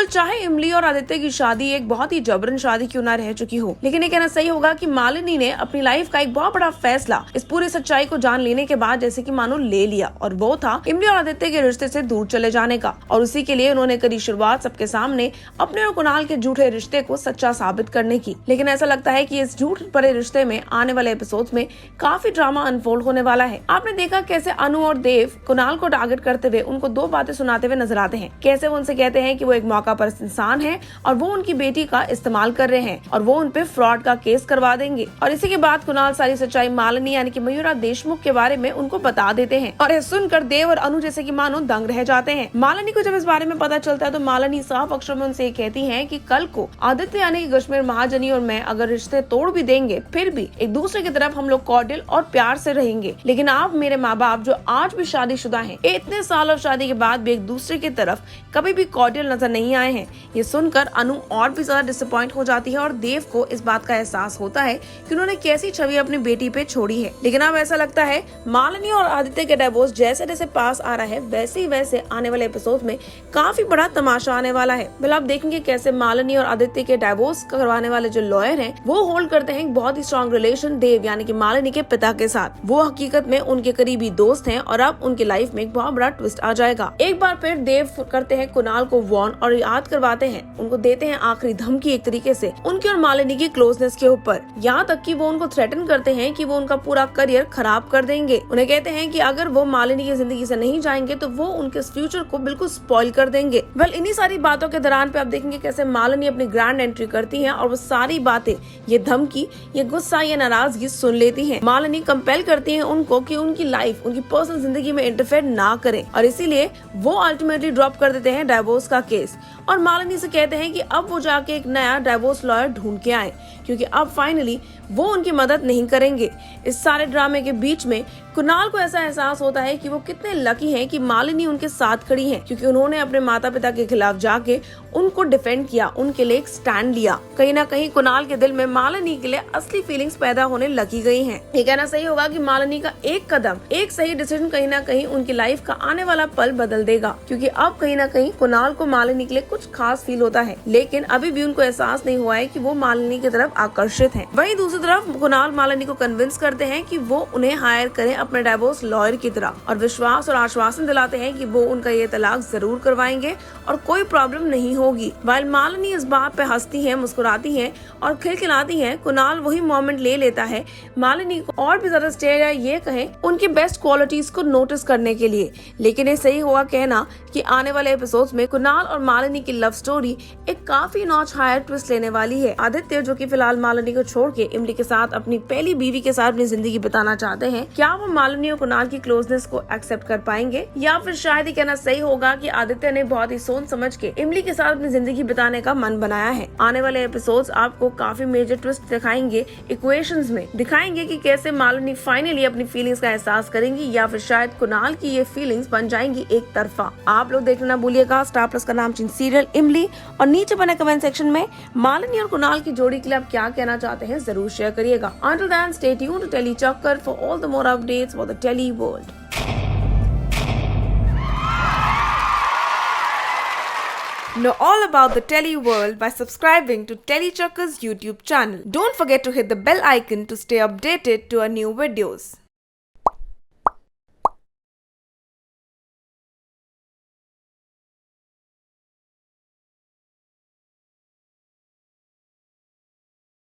चाहे इमली और आदित्य की शादी एक बहुत ही जबरन शादी क्यों ना रह चुकी हो, लेकिन ये कहना सही होगा कि मालिनी ने अपनी लाइफ का एक बहुत बड़ा फैसला इस पूरी सच्चाई को जान लेने के बाद जैसे कि मानो ले लिया, और वो था इमली और आदित्य के रिश्ते से दूर चले जाने का। और उसी के लिए उन्होंने करी शुरुआत सबके सामने अपने और कुणाल के झूठे रिश्ते को सच्चा साबित करने की। लेकिन ऐसा लगता है कि इस झूठ भरे रिश्ते में आने वाले एपिसोड्स में काफी ड्रामा अनफोल्ड होने वाला है। आपने देखा कैसे अनु और देव कुणाल को टारगेट करते हुए उनको दो बातें सुनाते हुए नजर आते हैं। कैसे वो उनसे कहते हैं कि वो एक मौका परस्त इंसान है और वो उनकी बेटी का इस्तेमाल कर रहे हैं और वो उन पे फ्रॉड का केस करवा देंगे। और इसी के बाद कुणाल सारी सच्चाई मालिनी यानी कि मयूरा देशमुख के बारे में उनको बता देते हैं और यह सुनकर देव और अनु जैसे कि मानो दंग रह जाते हैं। मालिनी को जब इस बारे में पता चलता है तो मालिनी साफ अक्षरों में उनसे कहती है कि कल को आदित्य यानी कि कश्मीर महाजनी और मैं अगर रिश्ते तोड़ भी देंगे फिर भी एक दूसरे की तरफ हम लोग कॉर्डियल और प्यार से रहेंगे। लेकिन आप मेरे माँ बाप जो आज भी शादीशुदा हैं, इतने साल और शादी के बाद भी एक दूसरे की तरफ कभी भी कॉर्डियल नजर नहीं आए हैं। ये सुनकर अनु और भी ज्यादा डिसअपॉइंट हो जाती है और देव को इस बात का एहसास होता है कि उन्होंने कैसी छवि अपनी बेटी पे छोड़ी है। लेकिन अब ऐसा लगता है मालिनी और आदित्य के डिवोर्स जैसे जैसे पास आ रहा है वैसे ही वैसे आने वाले एपिसोड में काफी बड़ा तमाशा आने वाला है। बिल्कुल आप देखेंगे कैसे मालिनी और आदित्य के डिवोर्स करवाने वाले जो लॉयर हैं वो होल्ड करते हैं बहुत ही स्ट्रॉन्ग रिलेशन देव यानी कि मालिनी के पिता के साथ। वो हकीकत में उनके करीबी दोस्त हैं और अब उनकी लाइफ में एक बहुत बड़ा ट्विस्ट आ जाएगा। एक बार फिर देव करते हैं कुणाल को वार्न और याद करवाते हैं, उनको देते हैं आखिरी धमकी एक तरीके से उनकी और मालिनी की क्लोजनेस के ऊपर। यहाँ तक कि वो उनको थ्रेटन करते हैं कि वो उनका पूरा करियर खराब कर देंगे। उन्हें कहते हैं कि अगर वो मालिनी की जिंदगी से नहीं जाएंगे तो वो उनके फ्यूचर को बिल्कुल स्पॉइल कर देंगे। वेल इन्हीं सारी बातों के दौरान पे आप देखेंगे कैसे मालिनी अपनी ग्रैंड एंट्री करती है और वो सारी बातें, ये धमकी, ये गुस्सा, ये नाराजगी सुन लेती है। मालिनी कंपेल करती है उनको कि उनकी लाइफ, उनकी पर्सनल जिंदगी में इंटरफेयर ना करें और इसीलिए वो अल्टीमेटली ड्रॉप कर देते हैं डिवोर्स का केस और मालिनी से कहते हैं कि अब वो जाके एक नया डिवोर्स लॉयर ढूंढ के आए क्योंकि अब फाइनली वो उनकी मदद नहीं करेंगे। इस सारे ड्रामे के बीच में कुणाल को ऐसा एहसास होता है कि वो कितने लकी हैं कि मालिनी उनके साथ खड़ी है क्योंकि उन्होंने अपने माता पिता के खिलाफ जाके उनको डिफेंड किया, उनके लिए एक स्टैंड लिया। कहीं ना कहीं कुणाल के दिल में मालिनी के लिए असली फीलिंग्स पैदा होने लगी गई हैं। ये कहना सही होगा कि मालिनी का एक कदम, एक सही डिसीजन कहीं ना कहीं उनकी लाइफ का आने वाला पल बदल देगा क्योंकि अब कहीं ना कहीं कुणाल को मालिनी के लिए कुछ खास फील होता है, लेकिन अभी भी उनको एहसास नहीं हुआ है कि वो मालिनी की तरफ आकर्षित है। वहीं दूसरी तरफ कुणाल मालिनी को कन्विंस करते हैं कि वो उन्हें हायर करें अपने डिवोर्स लॉयर की तरह और विश्वास और आश्वासन दिलाते हैं कि वो उनका ये तलाक जरूर करवाएंगे और कोई प्रॉब्लम नहीं होगी। वाइल मालिनी इस बात पे हंसती है, मुस्कुराती है और खिलखिलाती है, कुणाल वही मोमेंट ले लेता है मालिनी को और भी ज्यादा स्टेज या ये कहें उनकी बेस्ट क्वालिटीज को नोटिस करने के लिए। लेकिन ये सही होगा कहना कि आने वाले एपिसोड्स में कुणाल और मालिनी की लव स्टोरी एक काफी नॉच हायर ट्विस्ट लेने वाली है। आदित्य जो कि फिलहाल मालिनी को छोड़ के इमली के साथ अपनी पहली बीवी के साथ अपनी जिंदगी बिताना चाहते हैं, क्या वो मालिनी और कुणाल की क्लोजनेस को एक्सेप्ट कर पाएंगे या फिर शायद ही कहना सही होगा कि आदित्य ने बहुत ही सोच समझ के इमली के साथ अपनी जिंदगी बिताने का मन बनाया है। आने वाले एपिसोड्स आपको काफी मेजर ट्विस्ट दिखाएंगे, इक्वेशंस में दिखाएंगे कि कैसे मालिनी फाइनली अपनी फीलिंग्स का एहसास करेंगी या फिर शायद कुणाल की ये फीलिंग्स बन जाएंगी एक तरफा। आप लोग देखना ना भूलिएगा स्टार प्लस का नामचीन सीरियल इमली और नीचे बने कमेंट सेक्शन में मालिनी और कुणाल की जोड़ी के लिए आप क्या कहना चाहते हैं जरूर शेयर करिएगा। Until then, stay tuned to Telly Chakkar for all the more updates for the Telly world. Know all about the Telly world by subscribing to Telly Chakkar's YouTube channel. Don't forget to hit the bell icon to stay updated to our new videos.